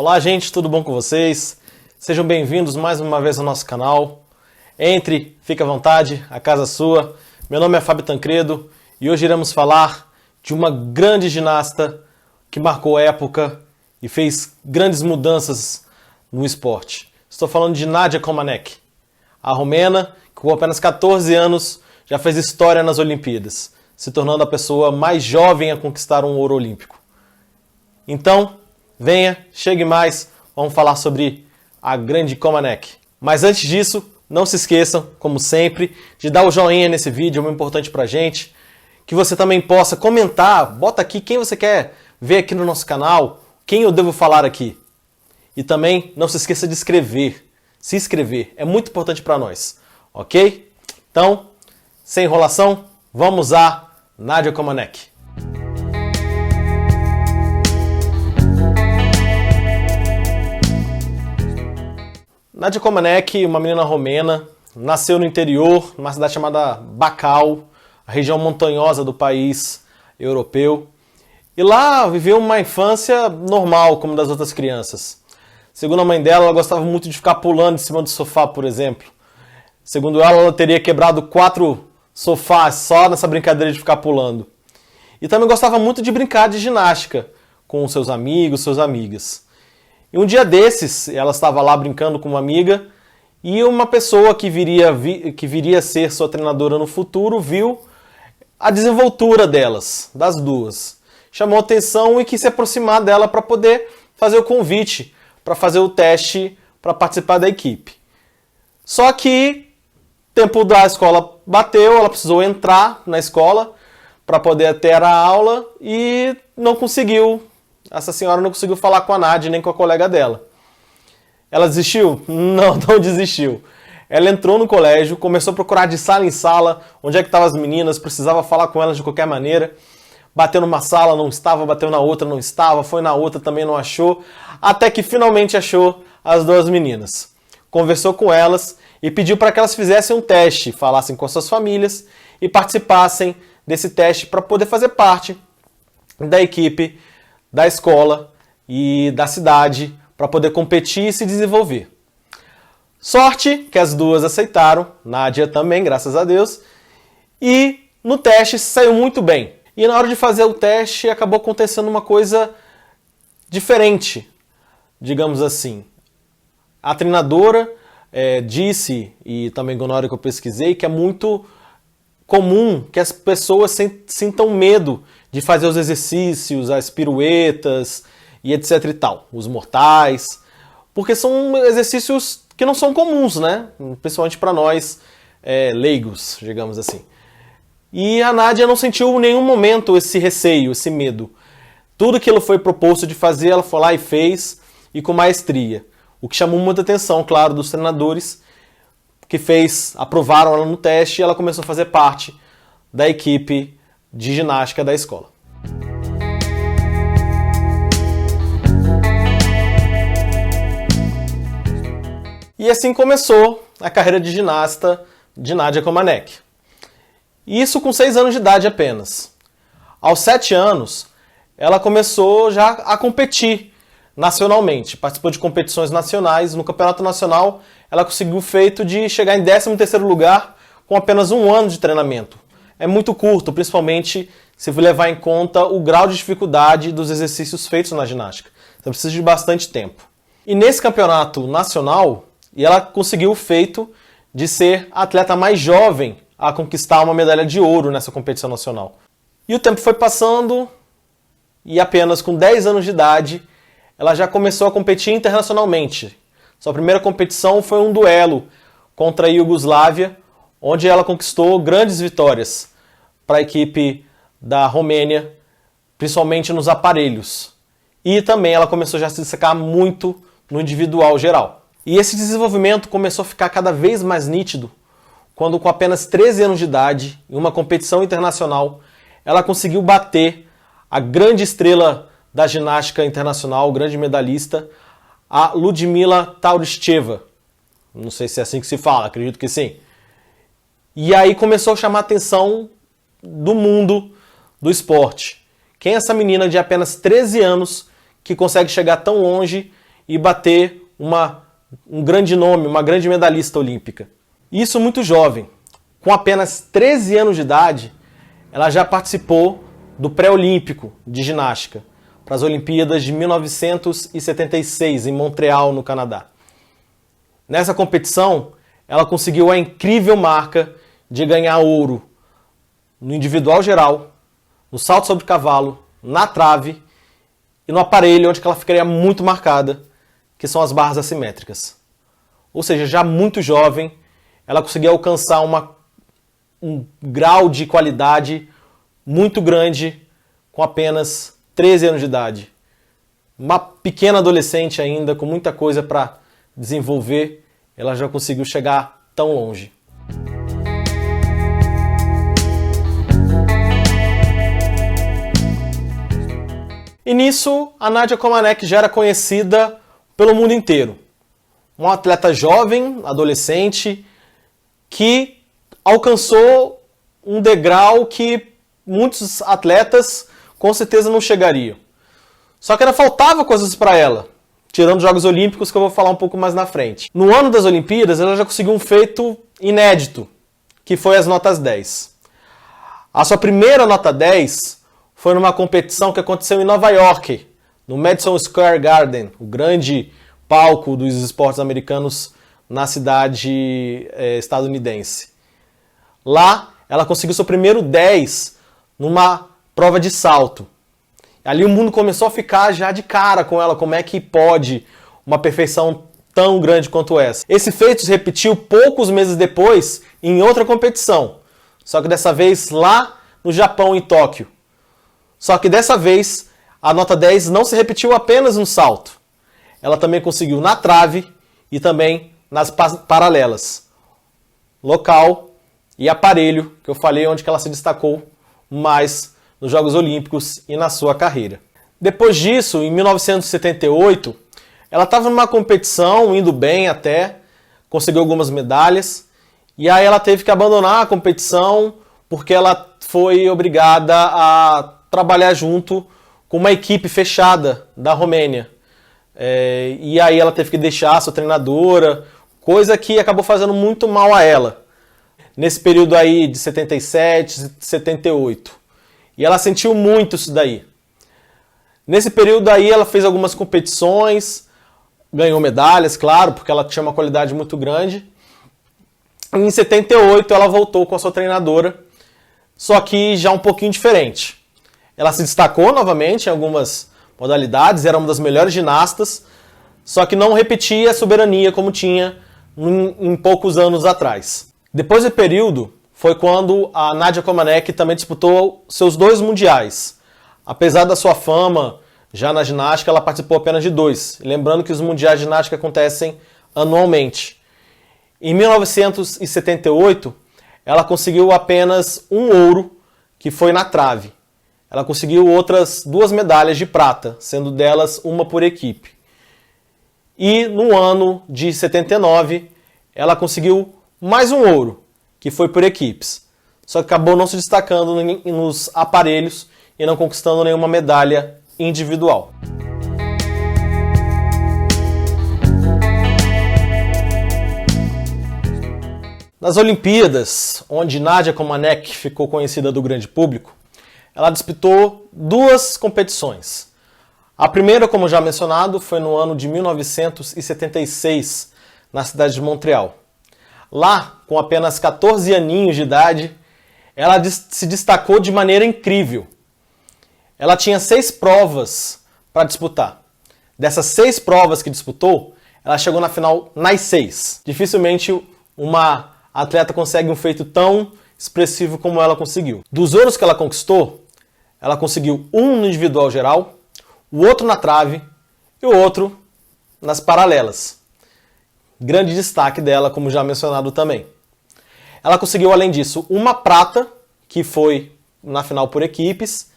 Olá gente, tudo bom com vocês? Sejam bem-vindos mais uma vez ao nosso canal. Entre, fique à vontade, a casa é sua. Meu nome é Fábio Tancredo e hoje iremos falar de uma grande ginasta que marcou época e fez grandes mudanças no esporte. Estou falando de Nadia Comaneci, a romena que com apenas 14 anos já fez história nas Olimpíadas, se tornando a pessoa mais jovem a conquistar um ouro olímpico. Então, venha, chegue mais, vamos falar sobre a grande Comaneci. Mas antes disso, não se esqueçam, como sempre, de dar o joinha nesse vídeo, é muito importante pra gente. Que você também possa comentar, bota aqui quem você quer ver aqui no nosso canal, quem eu devo falar aqui. E também não se esqueça de se inscrever, é muito importante para nós, ok? Então, sem enrolação, vamos a Nadia Comaneci. Nadia Comaneci, uma menina romena, nasceu no interior, numa cidade chamada Bacău, a região montanhosa do país europeu. E lá viveu uma infância normal, como das outras crianças. Segundo a mãe dela, ela gostava muito de ficar pulando em cima do sofá, por exemplo. Segundo ela teria quebrado 4 sofás só nessa brincadeira de ficar pulando. E também gostava muito de brincar de ginástica com seus amigos, suas amigas. E um dia desses, ela estava lá brincando com uma amiga e uma pessoa que viria a ser sua treinadora no futuro viu a desenvoltura delas, das duas. Chamou atenção e quis se aproximar dela para poder fazer o convite, para fazer o teste para participar da equipe. Só que o tempo da escola bateu, ela precisou entrar na escola para poder ter a aula e não conseguiu. Essa senhora não conseguiu falar com a Nadia nem com a colega dela. Ela desistiu? Não desistiu. Ela entrou no colégio, começou a procurar de sala em sala onde é que estavam as meninas, precisava falar com elas de qualquer maneira. Bateu numa sala, não estava, bateu na outra, não estava, foi na outra, também não achou, até que finalmente achou as duas meninas. Conversou com elas e pediu para que elas fizessem um teste, falassem com suas famílias e participassem desse teste para poder fazer parte da equipe da escola e da cidade para poder competir e se desenvolver. Sorte que as duas aceitaram, Nadia também, graças a Deus, e no teste saiu muito bem. E na hora de fazer o teste acabou acontecendo uma coisa diferente, digamos assim. A treinadora disse, e também na hora que eu pesquisei, que é muito comum que as pessoas sintam medo de fazer os exercícios, as piruetas e etc e tal, os mortais, porque são exercícios que não são comuns, né? Principalmente para nós leigos, digamos assim. E a Nadia não sentiu em nenhum momento esse receio, esse medo. Tudo que ela foi proposto de fazer, ela foi lá e fez, e com maestria. O que chamou muita atenção, claro, dos treinadores, que aprovaram ela no teste e ela começou a fazer parte da equipe de ginástica da escola. E assim começou a carreira de ginasta de Nadia Comaneci. Isso com 6 anos de idade apenas. Aos 7 anos, ela começou já a competir nacionalmente. Participou de competições nacionais. No campeonato nacional, ela conseguiu o feito de chegar em 13º lugar com apenas 1 ano de treinamento. É muito curto, principalmente se levar em conta o grau de dificuldade dos exercícios feitos na ginástica. Você precisa de bastante tempo. E nesse campeonato nacional, ela conseguiu o feito de ser a atleta mais jovem a conquistar uma medalha de ouro nessa competição nacional. E o tempo foi passando e apenas com 10 anos de idade ela já começou a competir internacionalmente. Sua primeira competição foi um duelo contra a Iugoslávia, onde ela conquistou grandes vitórias para a equipe da Romênia, principalmente nos aparelhos. E também ela começou já a se destacar muito no individual geral. E esse desenvolvimento começou a ficar cada vez mais nítido quando, com apenas 13 anos de idade, em uma competição internacional, ela conseguiu bater a grande estrela da ginástica internacional, grande medalhista, a Ludmila Tauricheva. Não sei se é assim que se fala, acredito que sim. E aí começou a chamar a atenção do mundo do esporte. Quem é essa menina de apenas 13 anos que consegue chegar tão longe e bater um grande nome, uma grande medalhista olímpica. Isso muito jovem. Com apenas 13 anos de idade, ela já participou do pré-olímpico de ginástica para as Olimpíadas de 1976 em Montreal, no Canadá. Nessa competição, ela conseguiu a incrível marca de ganhar ouro no individual geral, no salto sobre cavalo, na trave e no aparelho onde ela ficaria muito marcada, que são as barras assimétricas. Ou seja, já muito jovem, ela conseguiu alcançar um grau de qualidade muito grande com apenas 13 anos de idade. Uma pequena adolescente ainda, com muita coisa para desenvolver, ela já conseguiu chegar tão longe. E nisso, a Nadia Comaneci já era conhecida pelo mundo inteiro. Uma atleta jovem, adolescente, que alcançou um degrau que muitos atletas com certeza não chegariam. Só que ainda faltava coisas para ela, tirando os Jogos Olímpicos, que eu vou falar um pouco mais na frente. No ano das Olimpíadas, ela já conseguiu um feito inédito, que foi as notas 10. A sua primeira nota 10 foi numa competição que aconteceu em Nova York, no Madison Square Garden, o grande palco dos esportes americanos na cidade estadunidense. Lá, ela conseguiu seu primeiro 10 numa prova de salto. Ali o mundo começou a ficar já de cara com ela, como é que pode uma perfeição tão grande quanto essa. Esse feito se repetiu poucos meses depois em outra competição, só que dessa vez lá no Japão, em Tóquio. Só que dessa vez a nota 10 não se repetiu apenas no salto. Ela também conseguiu na trave e também nas paralelas. Local e aparelho, que eu falei onde que ela se destacou mais nos Jogos Olímpicos e na sua carreira. Depois disso, em 1978, ela estava numa competição, indo bem até, conseguiu algumas medalhas, e aí ela teve que abandonar a competição porque ela foi obrigada a trabalhar junto com uma equipe fechada da Romênia. E aí ela teve que deixar a sua treinadora, coisa que acabou fazendo muito mal a ela, nesse período aí de 77, 78. E ela sentiu muito isso daí. Nesse período aí ela fez algumas competições, ganhou medalhas, claro, porque ela tinha uma qualidade muito grande. E em 78 ela voltou com a sua treinadora, só que já um pouquinho diferente. Ela se destacou novamente em algumas modalidades, era uma das melhores ginastas, só que não repetia a soberania como tinha em poucos anos atrás. Depois do período, foi quando a Nadia Comaneci também disputou seus 2 mundiais. Apesar da sua fama já na ginástica, ela participou apenas de 2. Lembrando que os mundiais de ginástica acontecem anualmente. Em 1978, ela conseguiu apenas um ouro, que foi na trave. Ela conseguiu outras 2 medalhas de prata, sendo delas uma por equipe. E no ano de 79, ela conseguiu mais um ouro, que foi por equipes. Só que acabou não se destacando nos aparelhos e não conquistando nenhuma medalha individual. Nas Olimpíadas, onde Nadia Comaneci ficou conhecida do grande público, ela disputou 2 competições. A primeira, como já mencionado, foi no ano de 1976, na cidade de Montreal. Lá, com apenas 14 aninhos de idade, ela se destacou de maneira incrível. Ela tinha 6 provas para disputar. Dessas 6 provas que disputou, ela chegou na final nas 6. Dificilmente uma atleta consegue um feito tão expressivo como ela conseguiu. Dos ouros que ela conquistou, ela conseguiu um no individual geral, o outro na trave e o outro nas paralelas. Grande destaque dela, como já mencionado também. Ela conseguiu, além disso, uma prata, que foi na final por equipes,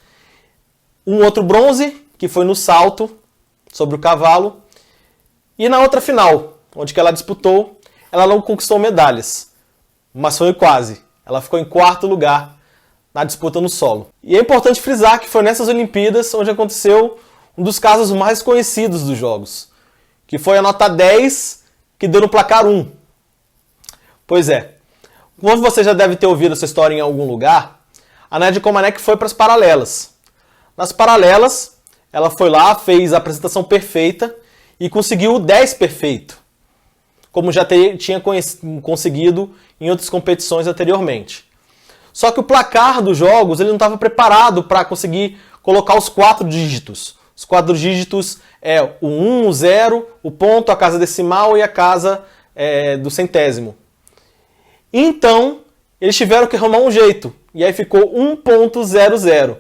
um outro bronze, que foi no salto sobre o cavalo, e na outra final, onde que ela disputou, ela não conquistou medalhas, mas foi quase. Ela ficou em 4º lugar na disputa no solo. E é importante frisar que foi nessas Olimpíadas onde aconteceu um dos casos mais conhecidos dos Jogos, que foi a nota 10 que deu no placar 1. Pois é, como você já deve ter ouvido essa história em algum lugar, a Nadia Comaneci foi para as paralelas. Nas paralelas, ela foi lá, fez a apresentação perfeita e conseguiu o 10 perfeito, como já tinha conseguido em outras competições anteriormente. Só que o placar dos jogos ele não estava preparado para conseguir colocar os 4 dígitos. Os 4 dígitos é o 1, o 0, o ponto, a casa decimal e a casa do centésimo. Então, eles tiveram que arrumar um jeito. E aí ficou 1.00.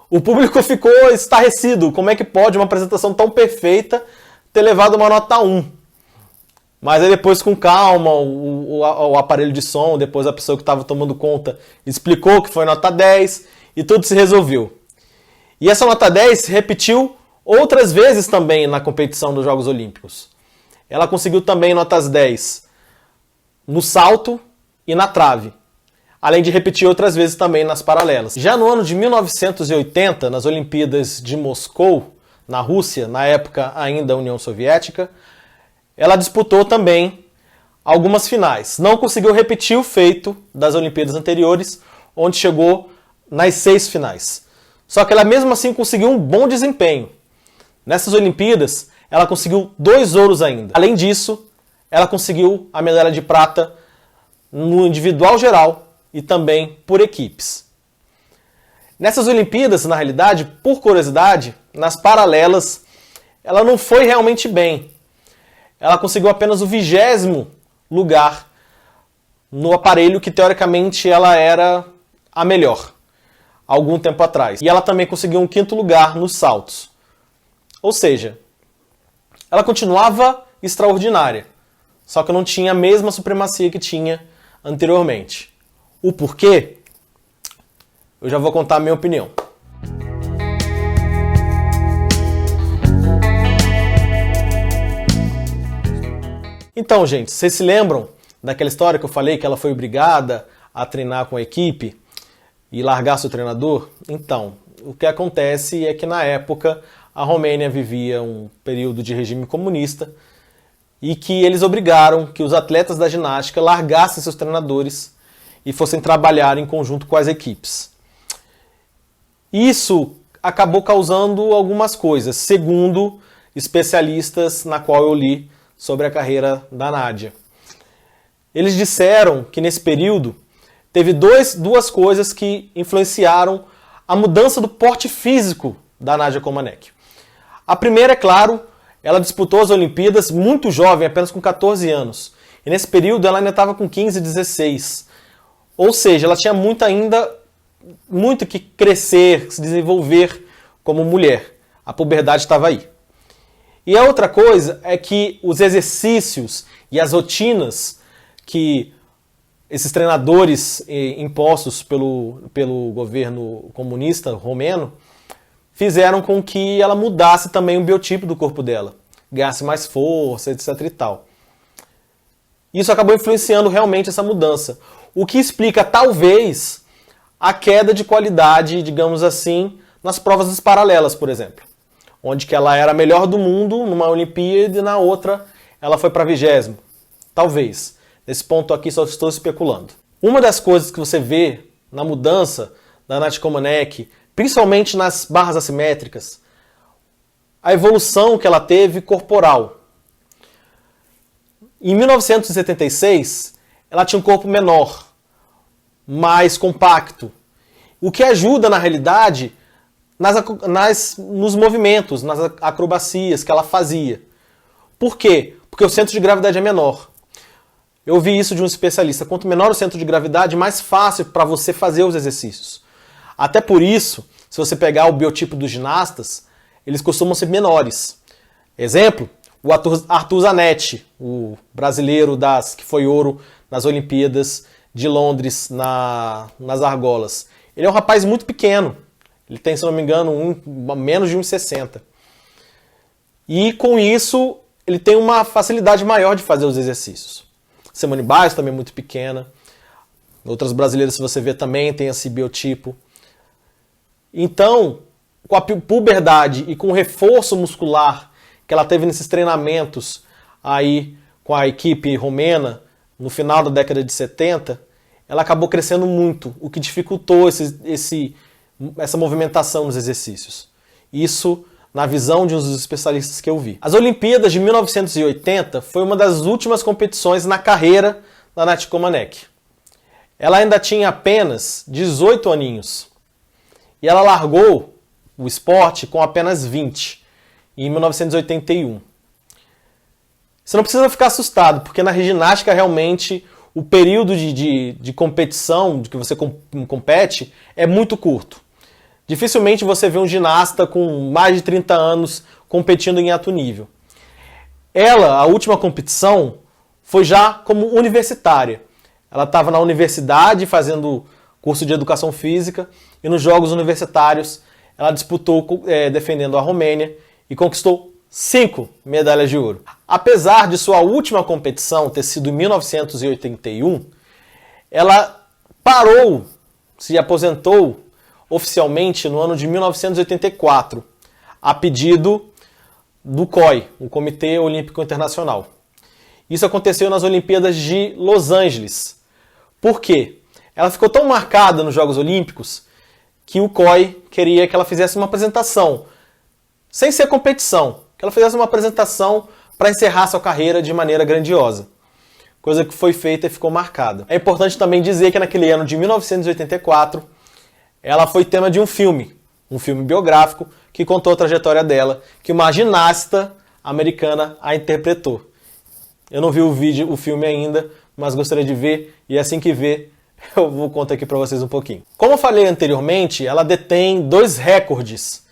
O público ficou estarrecido. Como é que pode uma apresentação tão perfeita ter levado uma nota 1? Mas aí depois, com calma, o aparelho de som, depois a pessoa que estava tomando conta, explicou que foi nota 10 e tudo se resolveu. E essa nota 10 se repetiu outras vezes também na competição dos Jogos Olímpicos. Ela conseguiu também notas 10 no salto e na trave, além de repetir outras vezes também nas paralelas. Já no ano de 1980, nas Olimpíadas de Moscou, na Rússia, na época ainda União Soviética, ela disputou também algumas finais. Não conseguiu repetir o feito das Olimpíadas anteriores, onde chegou nas 6 finais. Só que ela mesmo assim conseguiu um bom desempenho. Nessas Olimpíadas, ela conseguiu 2 ouros ainda. Além disso, ela conseguiu a medalha de prata no individual geral e também por equipes. Nessas Olimpíadas, na realidade, por curiosidade, nas paralelas, ela não foi realmente bem. Ela conseguiu apenas o 20º lugar no aparelho que, teoricamente, ela era a melhor, algum tempo atrás. E ela também conseguiu um 5º lugar nos saltos. Ou seja, ela continuava extraordinária, só que não tinha a mesma supremacia que tinha anteriormente. O porquê? Eu já vou contar a minha opinião. Então, gente, vocês se lembram daquela história que eu falei que ela foi obrigada a treinar com a equipe e largar seu treinador? Então, o que acontece é que na época a Romênia vivia um período de regime comunista e que eles obrigaram que os atletas da ginástica largassem seus treinadores e fossem trabalhar em conjunto com as equipes. Isso acabou causando algumas coisas, segundo especialistas na qual eu li sobre a carreira da Nadia. Eles disseram que nesse período teve duas coisas que influenciaram a mudança do porte físico da Nadia Comaneci. A primeira, é claro, ela disputou as Olimpíadas muito jovem, apenas com 14 anos. E nesse período ela ainda estava com 15, 16. Ou seja, ela tinha muito que crescer, se desenvolver como mulher. A puberdade estava aí. E a outra coisa é que os exercícios e as rotinas que esses treinadores impostos pelo governo comunista romeno fizeram com que ela mudasse também o biotipo do corpo dela, ganhasse mais força, etc e tal. Isso acabou influenciando realmente essa mudança, o que explica talvez a queda de qualidade, digamos assim, nas provas das paralelas, por exemplo, onde que ela era a melhor do mundo numa Olimpíada e na outra ela foi para 20º. Talvez. Nesse ponto aqui só estou especulando. Uma das coisas que você vê na mudança da Nadia Comaneci, principalmente nas barras assimétricas, a evolução que ela teve corporal. Em 1976, ela tinha um corpo menor, mais compacto, o que ajuda, na realidade, nos movimentos, nas acrobacias que ela fazia. Por quê? Porque o centro de gravidade é menor. Eu ouvi isso de um especialista. Quanto menor o centro de gravidade, mais fácil para você fazer os exercícios. Até por isso, se você pegar o biotipo dos ginastas, eles costumam ser menores. Exemplo, o Arthur Zanetti, o brasileiro que foi ouro nas Olimpíadas de Londres, nas argolas. Ele é um rapaz muito pequeno. Ele tem, se não me engano, menos de 1,60. E com isso, ele tem uma facilidade maior de fazer os exercícios. Simone Biles também é muito pequena. Outras brasileiras, se você ver, também tem esse biotipo. Então, com a puberdade e com o reforço muscular que que ela teve nesses treinamentos aí com a equipe romena no final da década de 70, ela acabou crescendo muito, o que dificultou essa movimentação nos exercícios. Isso na visão de um dos especialistas que eu vi. As Olimpíadas de 1980 foi uma das últimas competições na carreira da Nadia Comaneci. Ela ainda tinha apenas 18 aninhos e ela largou o esporte com apenas 20, em 1981. Você não precisa ficar assustado, porque na ginástica realmente o período de competição, de que você compete, é muito curto. Dificilmente você vê um ginasta com mais de 30 anos competindo em alto nível. Ela, a última competição, foi já como universitária. Ela estava na universidade fazendo curso de educação física e nos Jogos Universitários ela disputou defendendo a Romênia e conquistou 5 medalhas de ouro. Apesar de sua última competição ter sido em 1981, ela parou, se aposentou oficialmente no ano de 1984, a pedido do COI, o Comitê Olímpico Internacional. Isso aconteceu nas Olimpíadas de Los Angeles. Por quê? Ela ficou tão marcada nos Jogos Olímpicos que o COI queria que ela fizesse uma apresentação, sem ser competição, que ela fizesse uma apresentação para encerrar sua carreira de maneira grandiosa. Coisa que foi feita e ficou marcada. É importante também dizer que naquele ano de 1984, ela foi tema de um filme biográfico, que contou a trajetória dela, que uma ginasta americana a interpretou. Eu não vi o filme ainda, mas gostaria de ver, e assim que ver, eu vou contar aqui para vocês um pouquinho. Como eu falei anteriormente, ela detém 2 recordes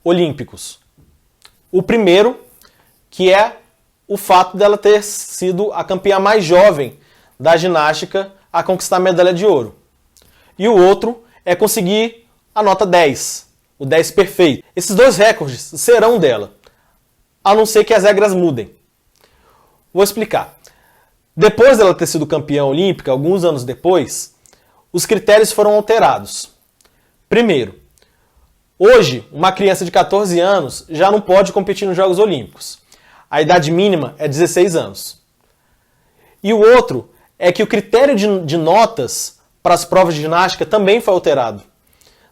olímpicos. O primeiro, que é o fato dela ter sido a campeã mais jovem da ginástica a conquistar a medalha de ouro. E o outro é conseguir a nota 10, o 10 perfeito. Esses 2 recordes serão dela, a não ser que as regras mudem. Vou explicar. Depois dela ter sido campeã olímpica, alguns anos depois, os critérios foram alterados. Primeiro, hoje, uma criança de 14 anos já não pode competir nos Jogos Olímpicos. A idade mínima é 16 anos. E o outro é que o critério de notas para as provas de ginástica também foi alterado.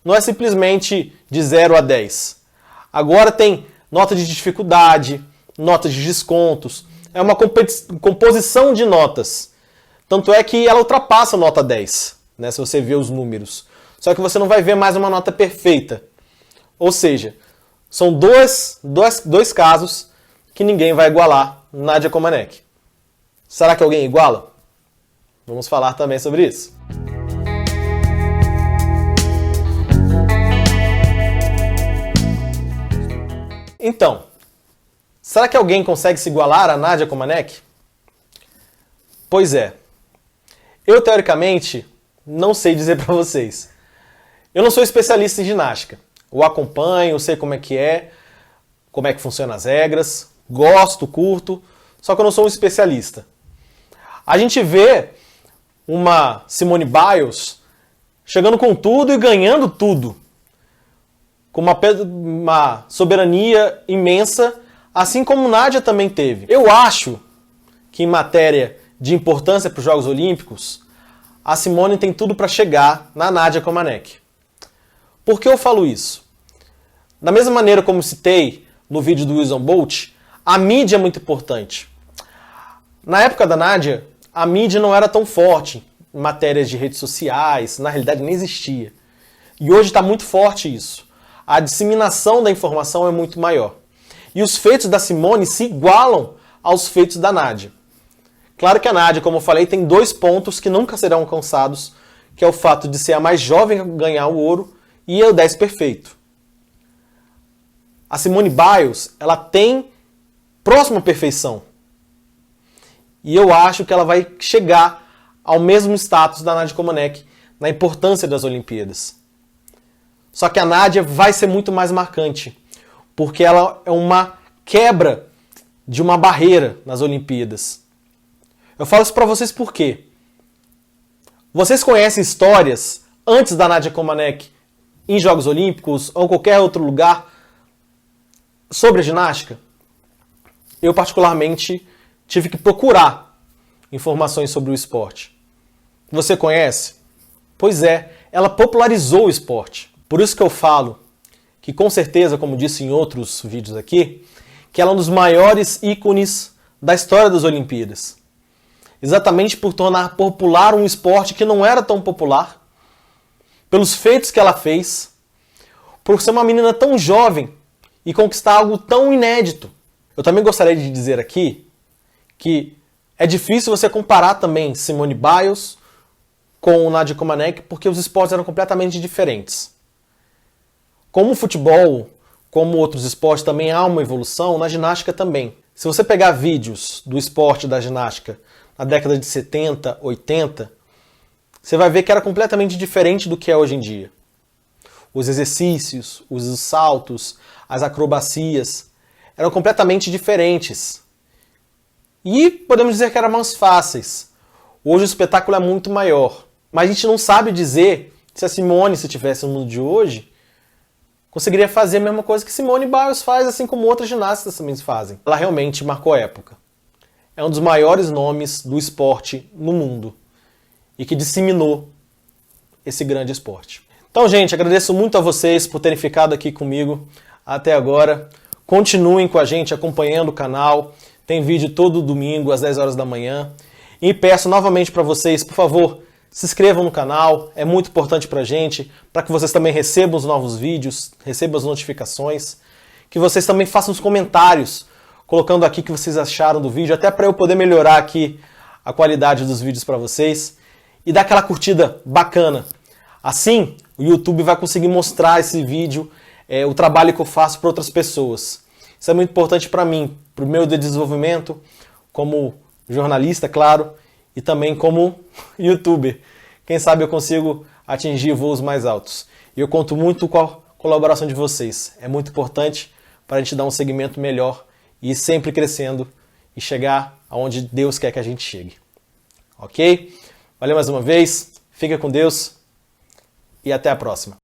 Não é simplesmente de 0 a 10. Agora tem nota de dificuldade, nota de descontos. É uma composição de notas. Tanto é que ela ultrapassa a nota 10, né, se você vê os números. Só que você não vai ver mais uma nota perfeita. Ou seja, são dois casos que ninguém vai igualar Nadia Comaneci. Será que alguém iguala? Vamos falar também sobre isso. Então, será que alguém consegue se igualar a Nadia Comaneci? Pois é. Eu, teoricamente, não sei dizer para vocês. Eu não sou especialista em ginástica. Eu acompanho, sei como é que funcionam as regras, gosto, curto, só que eu não sou um especialista. A gente vê uma Simone Biles chegando com tudo e ganhando tudo, com uma soberania imensa, assim como Nadia também teve. Eu acho que em matéria de importância para os Jogos Olímpicos, a Simone tem tudo para chegar na Nadia Comaneci. Por que eu falo isso? Da mesma maneira como citei no vídeo do Usain Bolt, a mídia é muito importante. Na época da Nadia, a mídia não era tão forte em matérias de redes sociais, na realidade nem existia. E hoje está muito forte isso. A disseminação da informação é muito maior. E os feitos da Simone se igualam aos feitos da Nadia. Claro que a Nadia, como eu falei, tem 2 pontos que nunca serão alcançados, que é o fato de ser a mais jovem a ganhar o ouro e o 10 perfeito. A Simone Biles, ela tem próxima perfeição. E eu acho que ela vai chegar ao mesmo status da Nadia Comaneci na importância das Olimpíadas. Só que a Nadia vai ser muito mais marcante, porque ela é uma quebra de uma barreira nas Olimpíadas. Eu falo isso para vocês por quê? Vocês conhecem histórias antes da Nadia Comaneci em Jogos Olímpicos ou qualquer outro lugar sobre a ginástica? eu particularmente tive que procurar informações sobre o esporte. Você conhece? Pois é, ela popularizou o esporte. Por isso que eu falo que, com certeza, como disse em outros vídeos aqui, que ela é um dos maiores ícones da história das Olimpíadas. Exatamente por tornar popular um esporte que não era tão popular, pelos feitos que ela fez, por ser uma menina tão jovem e conquistar algo tão inédito. Eu também gostaria de dizer aqui que é difícil você comparar também Simone Biles com Nadia Comaneci, porque os esportes eram completamente diferentes. Como o futebol, como outros esportes, também há uma evolução, na ginástica também. Se você pegar vídeos do esporte da ginástica na década de 70, 80, você vai ver que era completamente diferente do que é hoje em dia. Os exercícios, os saltos, as acrobacias eram completamente diferentes. E podemos dizer que eram mais fáceis. Hoje o espetáculo é muito maior. Mas a gente não sabe dizer se a Simone, se tivesse no mundo de hoje, conseguiria fazer a mesma coisa que Simone Biles faz, assim como outras ginastas também fazem. Ela realmente marcou a época. É um dos maiores nomes do esporte no mundo e que disseminou esse grande esporte. Então, gente, agradeço muito a vocês por terem ficado aqui comigo até agora. Continuem com a gente acompanhando o canal. Tem vídeo todo domingo às 10 horas da manhã. E peço novamente para vocês, por favor, se inscrevam no canal. É muito importante para a gente, para que vocês também recebam os novos vídeos, recebam as notificações. Que vocês também façam os comentários, colocando aqui o que vocês acharam do vídeo, até para eu poder melhorar aqui a qualidade dos vídeos para vocês. E dar aquela curtida bacana. Assim, o YouTube vai conseguir mostrar esse vídeo, o trabalho que eu faço para outras pessoas. Isso é muito importante para mim, para o meu desenvolvimento como jornalista, claro, e também como youtuber. Quem sabe eu consigo atingir voos mais altos. E eu conto muito com a colaboração de vocês. É muito importante para a gente dar um segmento melhor e ir sempre crescendo e chegar aonde Deus quer que a gente chegue. Ok? Valeu mais uma vez, fica com Deus e até a próxima.